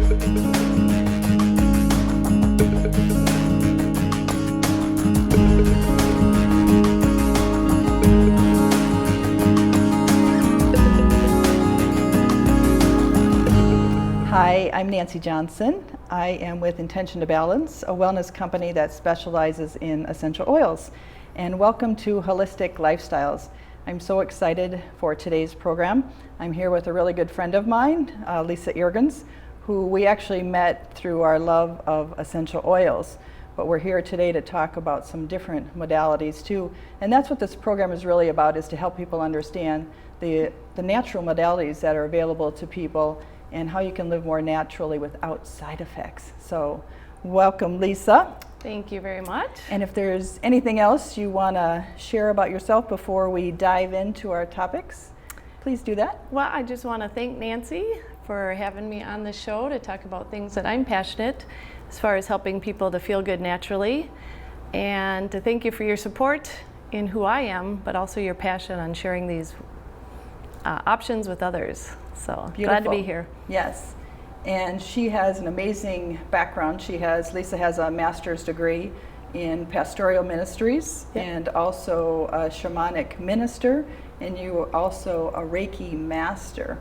Hi, I'm Nancy Johnson. I am with Intention to Balance, a wellness company that specializes in essential oils. And welcome to Holistic Lifestyles. I'm so excited for today's program. I'm here with a really good friend of mine, Lisa Irgens, who we actually met through our love of essential oils. But we're here today to talk about some different modalities too. And that's what this program is really about, is to help people understand the natural modalities that are available to people and how you can live more naturally without side effects. So welcome, Lisa. Thank you very much. And if there's anything else you want to share about yourself before we dive into our topics, please do that. Well, I just want to thank Nancy for having me on the show to talk about things that I'm passionate as far as helping people to feel good naturally, and to thank you for your support in who I am, but also your passion on sharing these options with others. So Beautiful. Glad to be here. Yes, and she has an amazing background. Lisa has a master's degree in pastoral ministries. Yep. And also a shamanic minister, and you are also a Reiki master.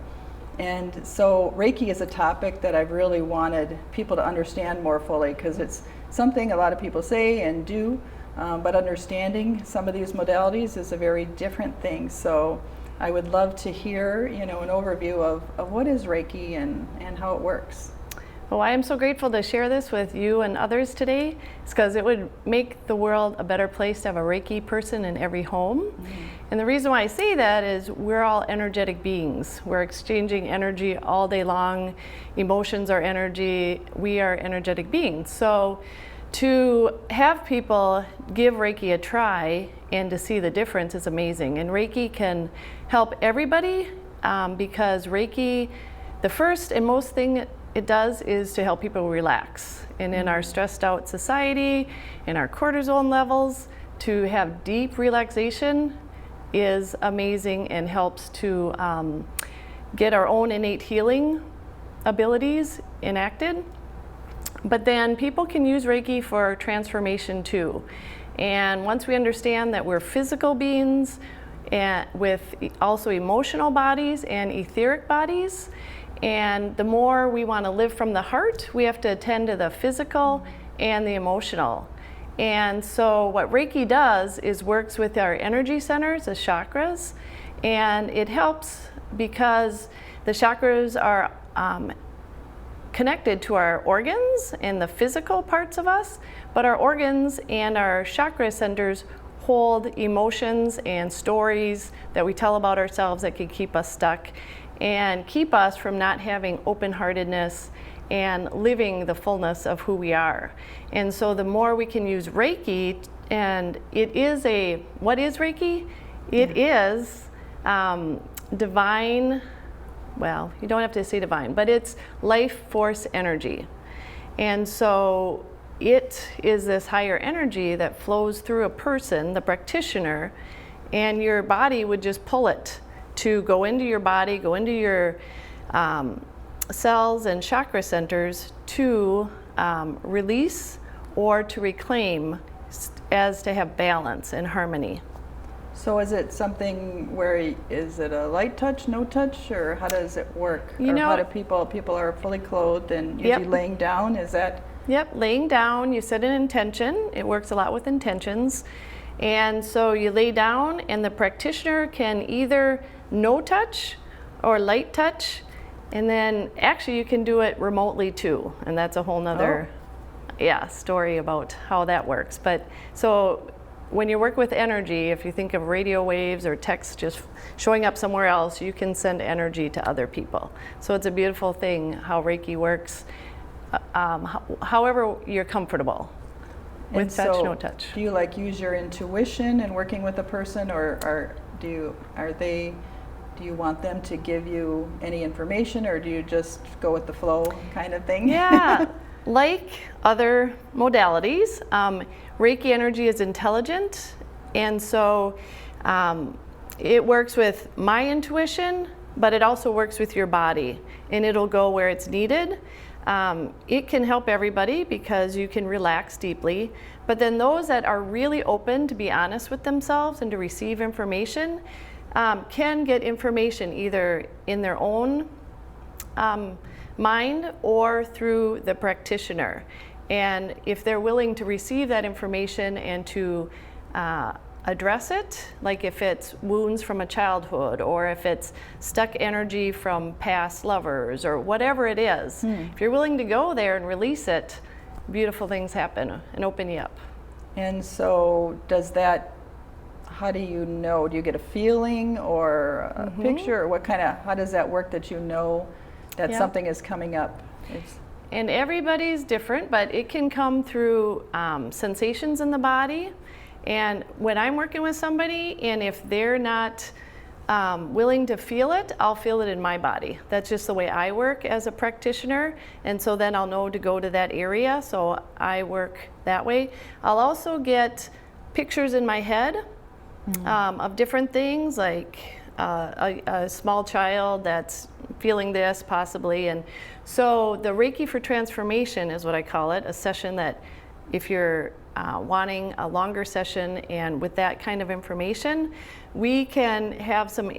And so Reiki is a topic that I've really wanted people to understand more fully, because it's something a lot of people say and do, but understanding some of these modalities is a very different thing. So I would love to hear, an overview of what is Reiki and how it works. Well, I am so grateful to share this with you and others today. It's because it would make the world a better place to have a Reiki person in every home. Mm-hmm. And the reason why I say that is we're all energetic beings. We're exchanging energy all day long. Emotions are energy. We are energetic beings. So to have people give Reiki a try and to see the difference is amazing. And Reiki can help everybody because Reiki, the first and most thing it does is to help people relax. And in our stressed out society, in our cortisol levels, to have deep relaxation is amazing and helps to get our own innate healing abilities enacted. But then people can use Reiki for transformation too. And once we understand that we're physical beings and with also emotional bodies and etheric bodies, and the more we want to live from the heart, we have to attend to the physical and the emotional. And so what Reiki does is works with our energy centers, the chakras, and it helps because the chakras are connected to our organs and the physical parts of us, but our organs and our chakra centers hold emotions and stories that we tell about ourselves that can keep us stuck and keep us from not having open-heartedness and living the fullness of who we are. And so the more we can use Reiki, and what is Reiki? It is divine, well, you don't have to say divine, but it's life force energy. And so it is this higher energy that flows through a person, the practitioner, and your body would just pull it to go into your body, go into your cells and chakra centers to release or to reclaim, as to have balance and harmony. So is it something is it a light touch, no touch, or how does it work? How do people are fully clothed and usually laying down, is that? Yep, laying down, you set an intention. It works a lot with intentions. And so you lay down and the practitioner can either no touch or light touch, and then actually you can do it remotely too, and that's a whole nother story about how that works. But so when you work with energy, if you think of radio waves or text just showing up somewhere else, you can send energy to other people. So it's a beautiful thing how Reiki works, however you're comfortable with touch, no touch. Do you use your intuition in working with a person, or do you want them to give you any information, or do you just go with the flow kind of thing? Yeah, like other modalities, Reiki energy is intelligent, and so it works with my intuition, but it also works with your body, and it'll go where it's needed. It can help everybody because you can relax deeply, but then those that are really open to be honest with themselves and to receive information can get information either in their own mind or through the practitioner. And if they're willing to receive that information and to address it, like if it's wounds from a childhood or if it's stuck energy from past lovers or whatever it is, if you're willing to go there and release it, beautiful things happen and open you up. And so how do you know? Do you get a feeling or a picture, or how does that work that you know that something is coming up? And everybody's different, but it can come through sensations in the body. And when I'm working with somebody, and if they're not willing to feel it, I'll feel it in my body. That's just the way I work as a practitioner. And so then I'll know to go to that area. So I work that way. I'll also get pictures in my head of different things, like a small child that's feeling this possibly. And so the Reiki for Transformation is what I call it, a session that if you're wanting a longer session and with that kind of information, we can have some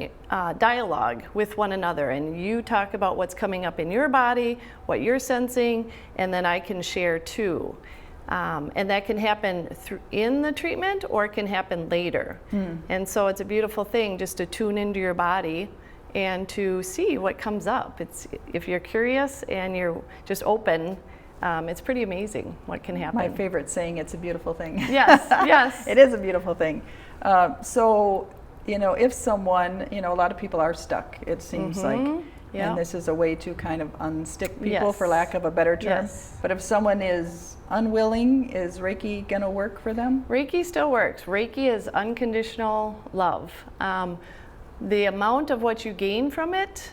dialogue with one another, and you talk about what's coming up in your body, what you're sensing, and then I can share too. And that can happen in the treatment or it can happen later. And so it's a beautiful thing just to tune into your body and to see what comes up. If you're curious and you're just open, it's pretty amazing what can happen. My favorite saying, it's a beautiful thing. Yes, yes. It is a beautiful thing. So, if someone, a lot of people are stuck, it seems like. And this is a way to kind of unstick people, for lack of a better term. But if someone is unwilling, is Reiki going to work for them? Reiki still works. Reiki is unconditional love. The amount of what you gain from it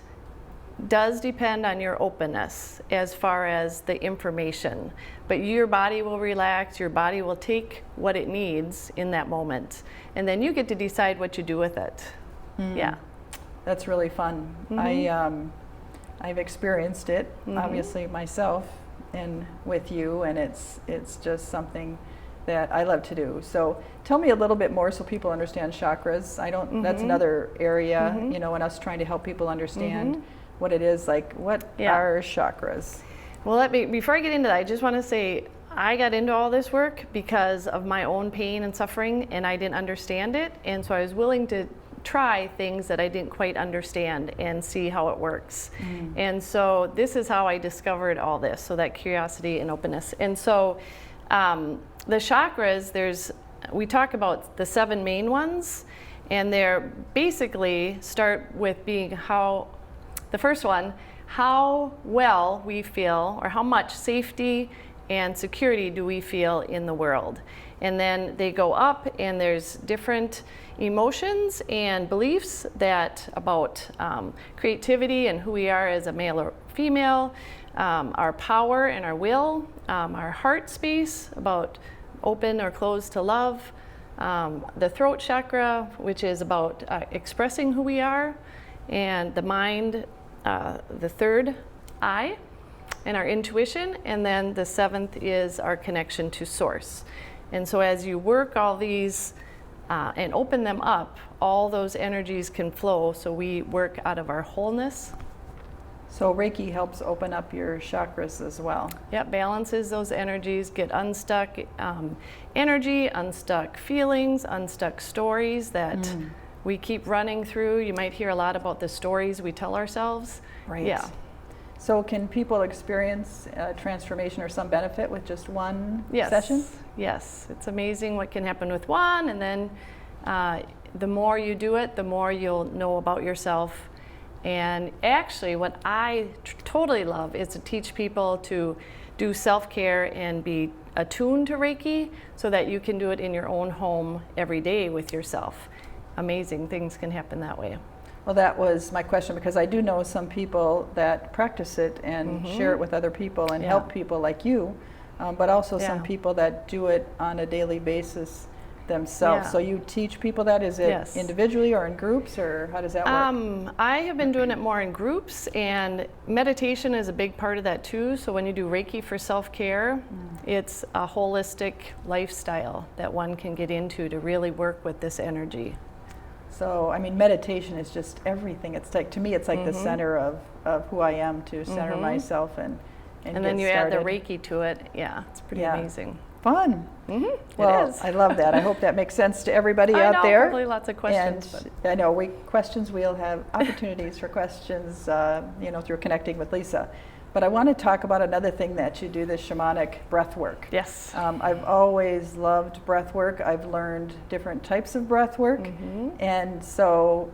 does depend on your openness as far as the information. But your body will relax, your body will take what it needs in that moment. And then you get to decide what you do with it. Yeah. That's really fun. I've experienced it, obviously myself, and with you, and it's just something that I love to do. So tell me a little bit more so people understand chakras. That's another area, in us trying to help people understand what it is. Like, what are chakras? Well, before I get into that, I just want to say I got into all this work because of my own pain and suffering, and I didn't understand it, and so I was willing to try things that I didn't quite understand and see how it works. And so this is how I discovered all this, so that curiosity and openness. And so the chakras, we talk about the 7 main ones, and they're basically start with being the first one, how well we feel, or how much safety and security do we feel in the world. And then they go up, and there's different emotions and beliefs about creativity and who we are as a male or female, our power and our will, our heart space, about open or closed to love, the throat chakra, which is about expressing who we are, and the mind, the third eye, and our intuition, and then the 7th is our connection to source. And so as you work all these and open them up, all those energies can flow, so we work out of our wholeness. So Reiki helps open up your chakras as well. Yep, balances those energies, get unstuck energy, unstuck feelings, unstuck stories that we keep running through. You might hear a lot about the stories we tell ourselves. Right. Yeah. So can people experience transformation or some benefit with just one session? Yes, it's amazing what can happen with one, and then the more you do it, the more you'll know about yourself. And actually what I totally love is to teach people to do self-care and be attuned to Reiki so that you can do it in your own home every day with yourself. Amazing things can happen that way. Well, that was my question, because I do know some people that practice it and share it with other people and help people like you, but also some people that do it on a daily basis themselves. Yeah. So you teach people that? Is it Yes. individually or in groups, or how does that work? I have been doing it more in groups, and meditation is a big part of that too. So when you do Reiki for self-care, it's a holistic lifestyle that one can get into to really work with this energy. So, I mean, meditation is just everything. It's like, to me, it's like the center of who I am, to center myself and And get then you started. add the Reiki to it. Yeah, it's pretty amazing. Fun. Well, it is. I love that. I hope that makes sense to everybody I out know, there. probably lots of questions. And I know we'll have opportunities for questions, through connecting with Lisa. But I want to talk about another thing that you do, the shamanic breath work. Yes. I've always loved breath work. I've learned different types of breath work. And so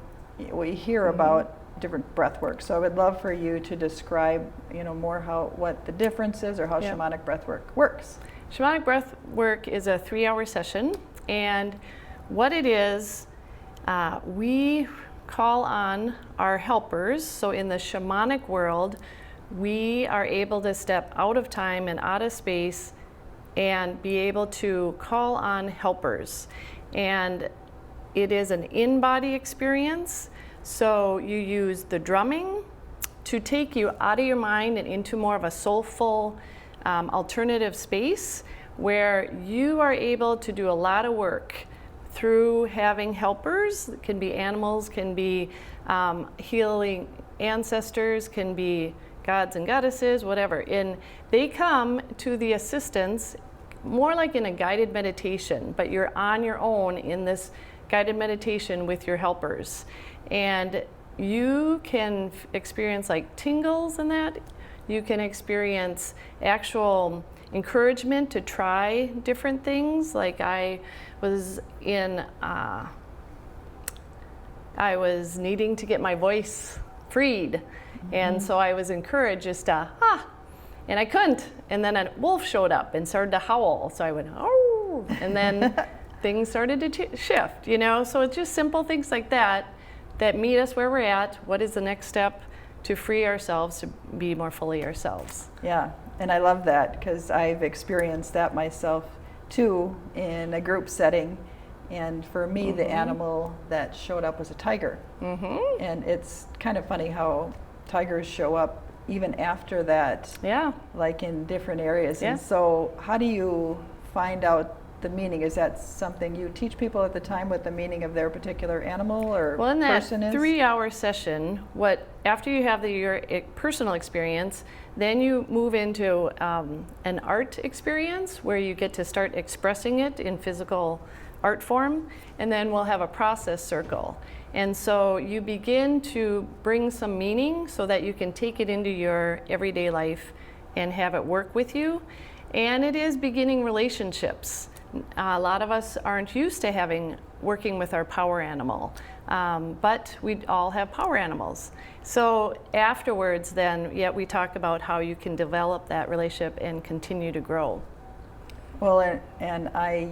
we hear about different breath work. So I would love for you to describe, more what the difference is, or how shamanic breath work works. Shamanic breath work is a 3-hour session, and what it is, we call on our helpers. So in the shamanic world, we are able to step out of time and out of space and be able to call on helpers. And it is an in-body experience. So you use the drumming to take you out of your mind and into more of a soulful, alternative space where you are able to do a lot of work through having helpers. It can be animals, can be healing ancestors, can be gods and goddesses, whatever. And they come to the assistance more like in a guided meditation, but you're on your own in this guided meditation with your helpers. And you can experience like tingles and that. You can experience actual encouragement to try different things. Like I was needing to get my voice freed. And so I was encouraged just to, and I couldn't. And then a wolf showed up and started to howl. So I went, oh, and then things started to shift, So it's just simple things like that meet us where we're at. What is the next step to free ourselves to be more fully ourselves? Yeah, and I love that because I've experienced that myself too in a group setting. And for me, the animal that showed up was a tiger. And it's kind of funny how tigers show up even after that, like in different areas. And so how do you find out the meaning? Is that something you teach people at the time, what the meaning of their particular animal or well, in that person is? 3-hour session, after you have your personal experience, then you move into an art experience where you get to start expressing it in physical art form, and then we'll have a process circle. And so you begin to bring some meaning so that you can take it into your everyday life and have it work with you. And it is beginning relationships. A lot of us aren't used to working with our power animal, but we all have power animals. So afterwards then, we talk about how you can develop that relationship and continue to grow. Well, and I,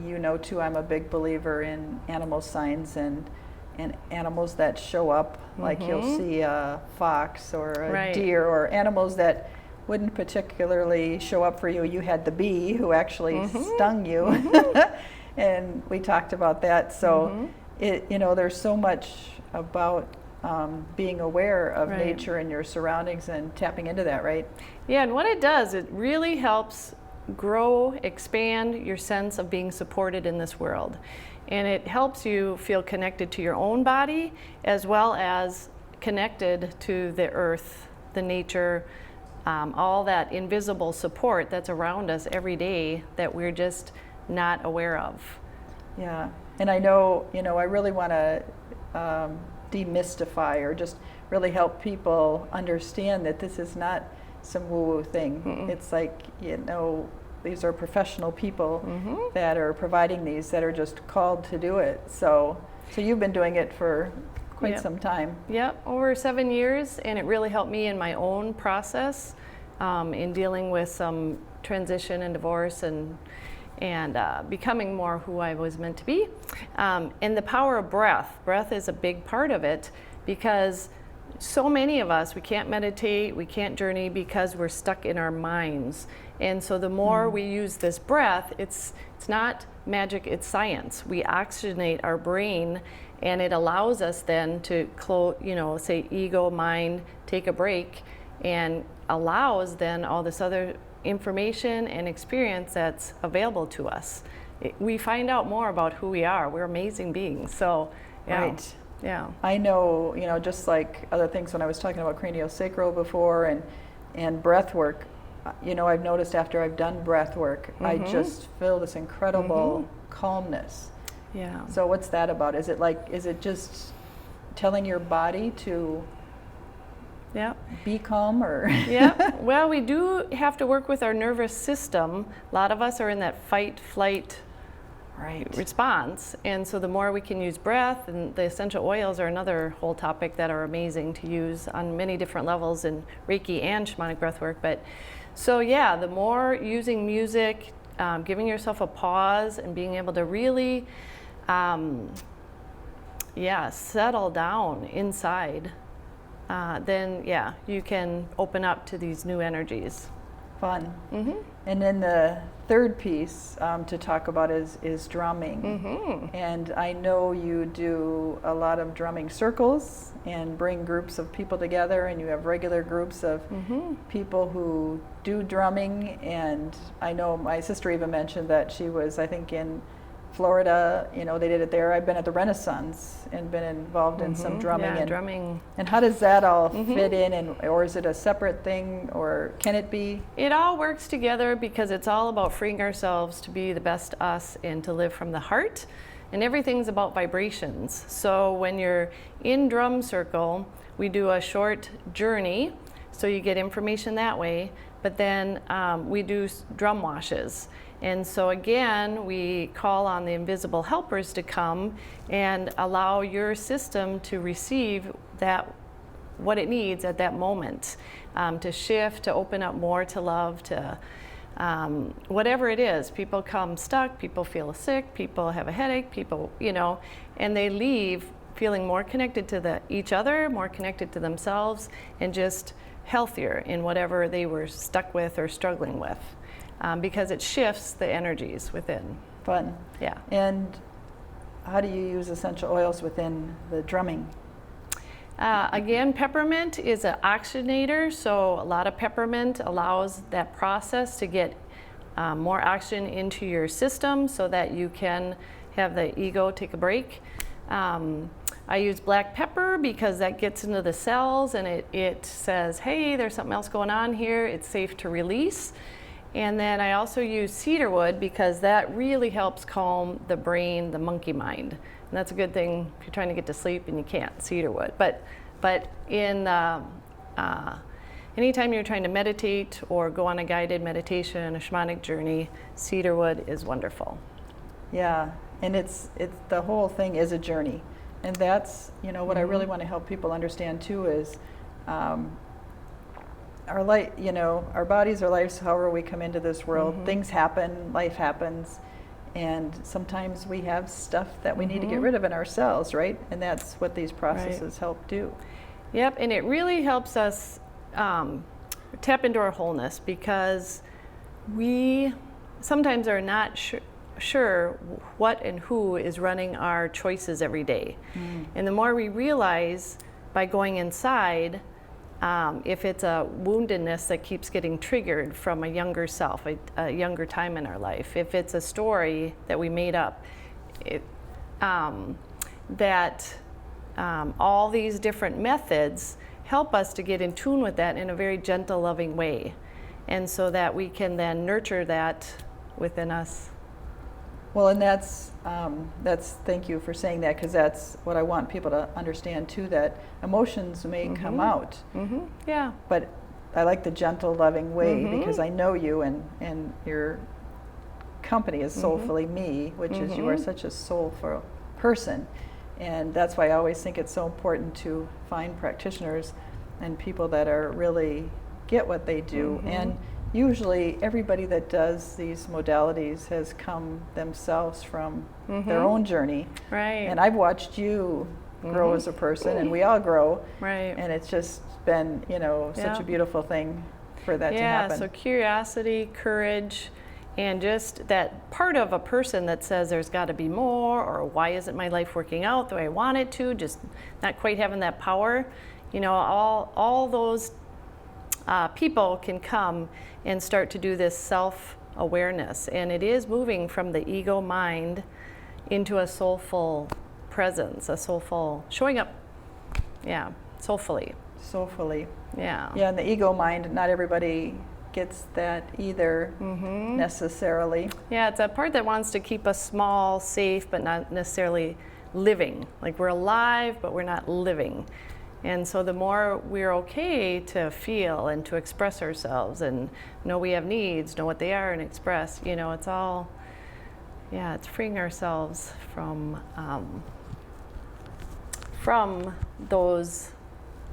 too, I'm a big believer in animal signs and animals that show up, like you'll see a fox or a deer, or animals that wouldn't particularly show up for you. You had the bee who actually stung you, and we talked about that. So, there's so much about being aware of nature and your surroundings and tapping into that, right? Yeah, and what it does, it really helps grow, expand your sense of being supported in this world. And it helps you feel connected to your own body as well as connected to the earth, the nature, all that invisible support that's around us every day that we're just not aware of. Yeah, and I know, I really want to demystify or just really help people understand that this is not some woo-woo thing. It's like, these are professional people that are providing these, that are just called to do it. So you've been doing it for quite some time. Yep, over 7 years, and it really helped me in my own process in dealing with some transition and divorce and becoming more who I was meant to be. And the power of breath. Breath is a big part of it because so many of us, we can't meditate, we can't journey because we're stuck in our minds. And so the more we use this breath, it's not magic, it's science. We oxygenate our brain, and it allows us then to say ego, mind, take a break, and allows then all this other information and experience that's available to us. We find out more about who we are. We're amazing beings. So, yeah. Right. Yeah. I know, just like other things when I was talking about craniosacral before and breath work, I've noticed after I've done breath work, I just feel this incredible calmness. Yeah. So what's that about? Is it just telling your body to be calm, or? Yeah. Well, we do have to work with our nervous system. A lot of us are in that fight, flight response. And so the more we can use breath, and the essential oils are another whole topic that are amazing to use on many different levels in Reiki and shamanic breath work. But so yeah, the more using music, giving yourself a pause and being able to really settle down inside, then you can open up to these new energies. Fun. And then the third piece to talk about is drumming. And I know you do a lot of drumming circles and bring groups of people together, and you have regular groups of people who do drumming. And I know my sister even mentioned that she was, I think, in Florida, they did it there. I've been at the Renaissance and been involved in some drumming. Yeah, drumming. And how does that all fit in, or is it a separate thing, or can it be? It all works together because it's all about freeing ourselves to be the best us and to live from the heart. And everything's about vibrations. So when you're in drum circle, we do a short journey, so you get information that way. But then we do drum washes. And so again, we call on the invisible helpers to come and allow your system to receive what it needs at that moment, to shift, to open up more to love, to whatever it is. People come stuck, people feel sick, people have a headache, people, and they leave feeling more connected to each other, more connected to themselves, and just healthier in whatever they were stuck with or struggling with. Because it shifts the energies within. Fun. Yeah. And how do you use essential oils within the drumming? Again, peppermint is an oxygenator, so a lot of peppermint allows that process to get more oxygen into your system so that you can have the ego take a break. I use black pepper because that gets into the cells, and it says, hey, there's something else going on here, it's safe to release. And then I also use cedarwood because that really helps calm the brain, the monkey mind. And that's a good thing if you're trying to get to sleep and you can't, cedarwood. But in anytime you're trying to meditate or go on a guided meditation, a shamanic journey, cedarwood is wonderful. Yeah, and it's the whole thing is a journey. And that's, what I really want to help people understand too is our life, our bodies, our lives, however we come into this world, things happen, life happens, and sometimes we have stuff that we need to get rid of in ourselves, right? And that's what these processes help do. Yep, and it really helps us tap into our wholeness, because we sometimes are not sure what and who is running our choices every day. And the more we realize by going inside, if it's a woundedness that keeps getting triggered from a younger self, a younger time in our life, if it's a story that we made up, all these different methods help us to get in tune with that in a very gentle, loving way, and so that we can then nurture that within us. Well, and that's thank you for saying that, because that's what I want people to understand too, that emotions may come out. Yeah. But I like the gentle, loving way, because I know you, and your company is Soulfully Me, which is you are such a soulful person. And that's why I always think it's so important to find practitioners and people that are really get what they do. And usually everybody that does these modalities has come themselves from their own journey. Right. And I've watched you grow as a person, and we all grow. Right. And it's just been, such a beautiful thing for that to happen. Yeah, so curiosity, courage, and just that part of a person that says there's got to be more, or why isn't my life working out the way I want it to, just not quite having that power. All those people can come and start to do this self-awareness, and it is moving from the ego mind into a soulful presence, a soulful showing up, soulfully. Soulfully. Yeah. Yeah, and the ego mind, not everybody gets that either necessarily. Yeah, it's that part that wants to keep us small, safe, but not necessarily living. Like we're alive, but we're not living. And so the more we're okay to feel and to express ourselves and know we have needs, know what they are and express, it's all, it's freeing ourselves from those,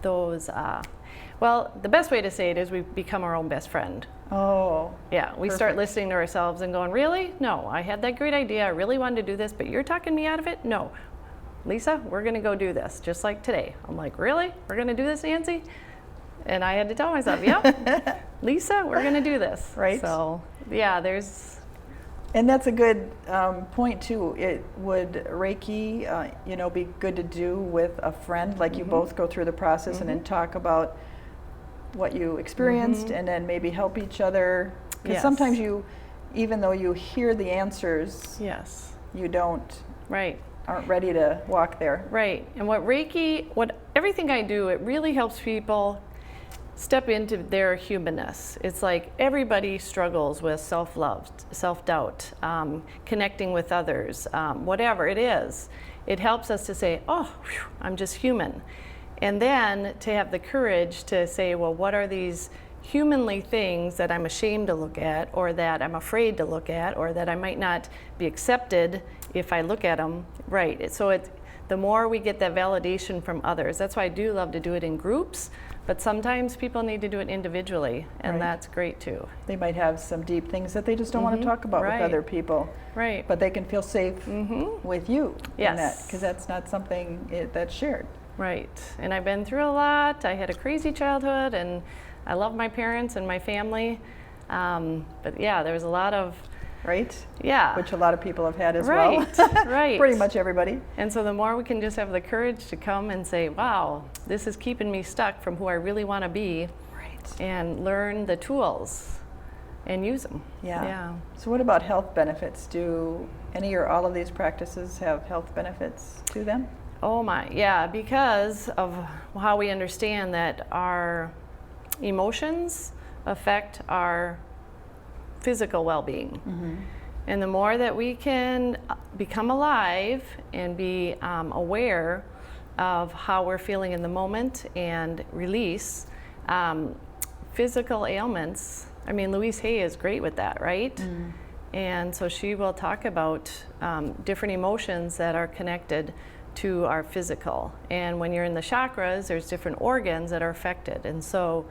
the best way to say it is we become our own best friend. Oh. Yeah, we start listening to ourselves and going, really? No, I had that great idea. I really wanted to do this, but you're talking me out of it? No. Lisa, we're going to go do this, just like today. I'm like, really? We're going to do this, Nancy? And I had to tell myself, yep, Lisa, we're going to do this. Right. So, yeah, there's... And that's a good point, too. It would Reiki, be good to do with a friend, like you both go through the process and then talk about what you experienced and then maybe help each other. Because sometimes even though you hear the answers, you aren't ready to walk there. Right. And everything I do, it really helps people step into their humanness. It's like everybody struggles with self-love, self-doubt, connecting with others, whatever it is. It helps us to say, oh, whew, I'm just human. And then to have the courage to say, well, what are these humanly things that I'm ashamed to look at, or that I'm afraid to look at, or that I might not be accepted if I look at them right. So the more we get that validation from others, that's why I do love to do it in groups, but sometimes people need to do it individually, and that's great too. They might have some deep things that they just don't want to talk about with other people. Right. But they can feel safe with you in that, because that's not something that's shared. Right. And I've been through a lot. I had a crazy childhood, and I love my parents and my family. But there was a lot of... Right? Yeah. Which a lot of people have had as well. Right. Pretty much everybody. And so the more we can just have the courage to come and say, wow, this is keeping me stuck from who I really want to be. Right. And learn the tools and use them. Yeah. So what about health benefits? Do any or all of these practices have health benefits to them? Oh my, yeah, because of how we understand that our emotions affect our physical well-being. And the more that we can become alive and be aware of how we're feeling in the moment and release physical ailments. I mean, Louise Hay is great with that, right? And so she will talk about different emotions that are connected to our physical. And when you're in the chakras, there's different organs that are affected. And so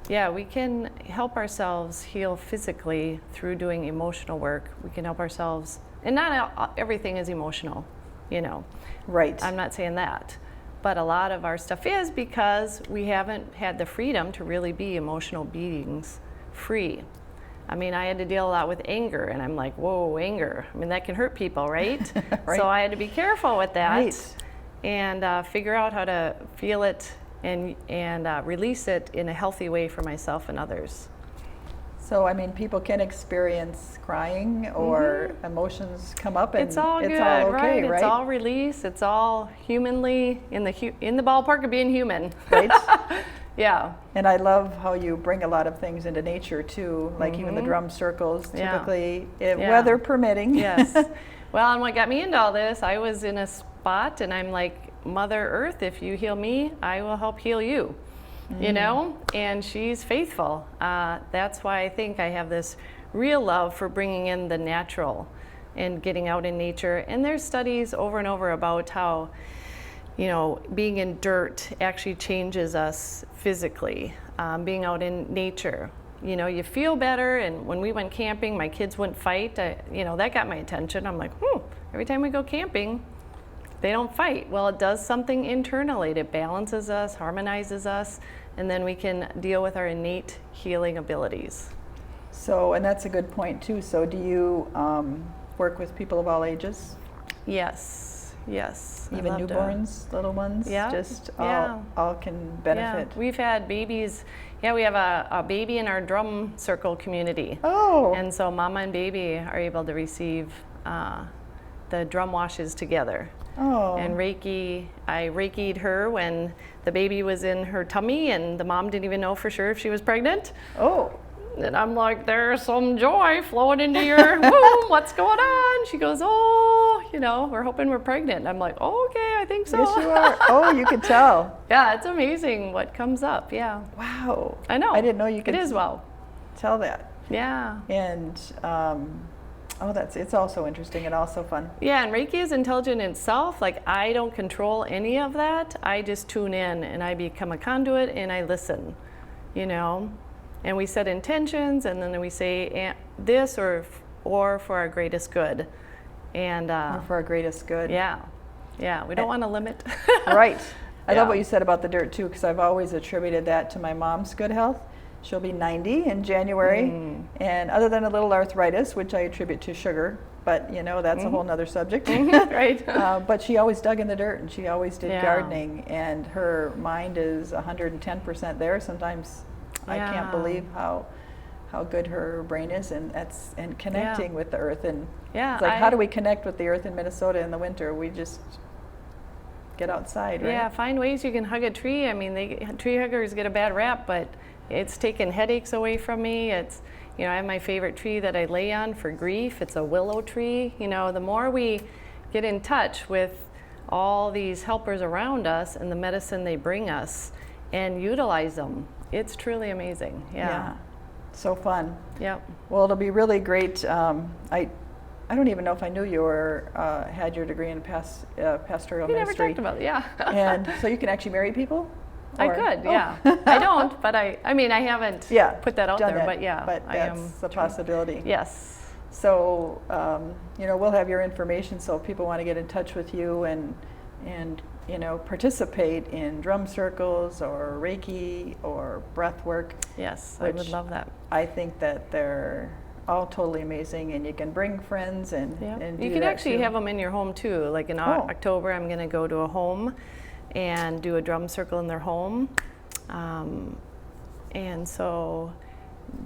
we can help ourselves heal physically through doing emotional work. We can help ourselves, and not everything is emotional, Right. I'm not saying that. But a lot of our stuff is because we haven't had the freedom to really be emotional beings free. I mean, I had to deal a lot with anger, and I'm like, whoa, anger. I mean, that can hurt people, right? So I had to be careful with that and figure out how to feel it and release it in a healthy way for myself and others. So, I mean, people can experience crying or emotions come up, and it's all good, all okay, right? It's all release. It's all humanly in the ballpark of being human. Right. Yeah. And I love how you bring a lot of things into nature too, like even the drum circles, typically, weather permitting. Yes. Well, and what got me into all this, I was in a spot, and I'm like, Mother Earth, if you heal me, I will help heal you. And she's faithful. That's why I think I have this real love for bringing in the natural and getting out in nature. And there's studies over and over about how, being in dirt actually changes us physically, being out in nature. You feel better, and when we went camping, my kids wouldn't fight. That got my attention. I'm like, every time we go camping, they don't fight. Well, it does something internally. It balances us, harmonizes us, and then we can deal with our innate healing abilities. So, and that's a good point too. So do you work with people of all ages? Yes, yes. Even newborns, little ones? Yeah. Just Yeah. all can benefit? Yeah. We've had babies. Yeah, we have a baby in our drum circle community. Oh. And so mama and baby are able to receive the drum washes together. Oh. And Reiki, I Reiki'd her when the baby was in her tummy and the mom didn't even know for sure if she was pregnant. Oh. And I'm like, there's some joy flowing into your womb. What's going on? She goes, oh, you know, we're hoping we're pregnant. And I'm like, oh, okay, I think so. Yes, you are. Oh, you could tell. Yeah, it's amazing what comes up. Yeah. Wow. I know. I didn't know you could. It is wow. Tell that. Yeah. And it's also interesting and also fun. Yeah, and Reiki is intelligent in itself. Like, I don't control any of that. I just tune in and I become a conduit and I listen, you know. And we set intentions, and then we say this or for our greatest good, and Or for our greatest good. Yeah, we don't want to limit. Right. I Yeah. love what you said about the dirt too, because I've always attributed that to my mom's good health. She'll be 90 in January, and other than a little arthritis, which I attribute to sugar, but you know that's a whole nother subject. Right. But she always dug in the dirt, and she always did Yeah. gardening, and her mind is 110% there. Sometimes I can't Yeah. believe how good her brain is, and connecting with the earth. And Yeah, it's like, how do we connect with the earth in Minnesota in the winter? We just get outside, right? Yeah, find ways you can hug a tree. I mean, tree huggers get a bad rap, but it's taken headaches away from me. It's, you know, I have my favorite tree that I lay on for grief. It's a willow tree. You know, the more we get in touch with all these helpers around us and the medicine they bring us and utilize them, it's truly amazing. Yeah. So fun. Yep. Well, it'll be really great. I don't even know if I knew you had your degree in pastoral We never ministry. talked about it, yeah. And so you can actually marry people? I Or- could, Oh. yeah. I don't, but I mean, I haven't put that out done there, it, but yeah. But I am. that's a possibility. Yes. So, you know, we'll have your information, so if people want to get in touch with you and you know, participate in drum circles or Reiki or breath work. Yes, I would which love that. I think that they're all totally amazing, and you can bring friends and do You can that actually too. have them in your home too. Like in October, I'm going to go to a home and do a drum circle in their home. And so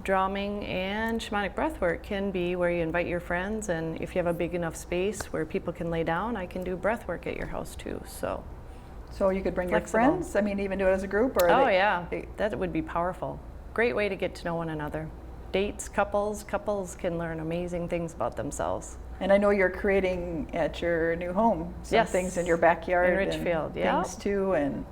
drumming and shamanic breathwork can be where you invite your friends, and if you have a big enough space where people can lay down, I can do breathwork at your house too. So you could bring Flexible. your friends? I mean, even do it as a group? Or Yeah, that would be powerful. Great way to get to know one another. Dates, couples can learn amazing things about themselves. And I know you're creating at your new home some things in your backyard. In Richfield, and things too, and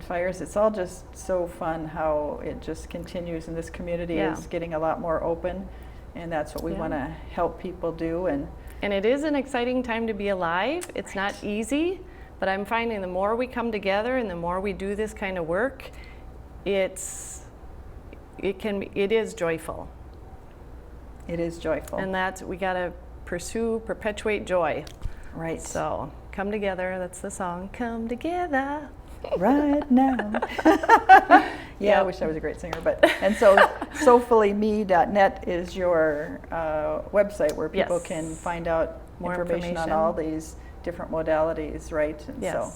fires. It's all just so fun how it just continues, and this community is getting a lot more open, and that's what we want to help people do. And it is an exciting time to be alive. It's not easy, but I'm finding the more we come together and the more we do this kind of work, it is joyful. It is joyful. And we got to perpetuate joy. Right. So come together, that's the song, come together. Right now. I wish I was a great singer, and so soulfullyme.net is your website where people can find out more information on all these different modalities, right? And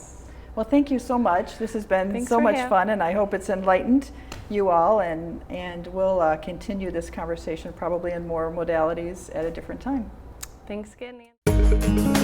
well, thank you so much. This has been so much fun, and I hope it's enlightened you all, and we'll continue this conversation probably in more modalities at a different time. Thanks again, Nancy.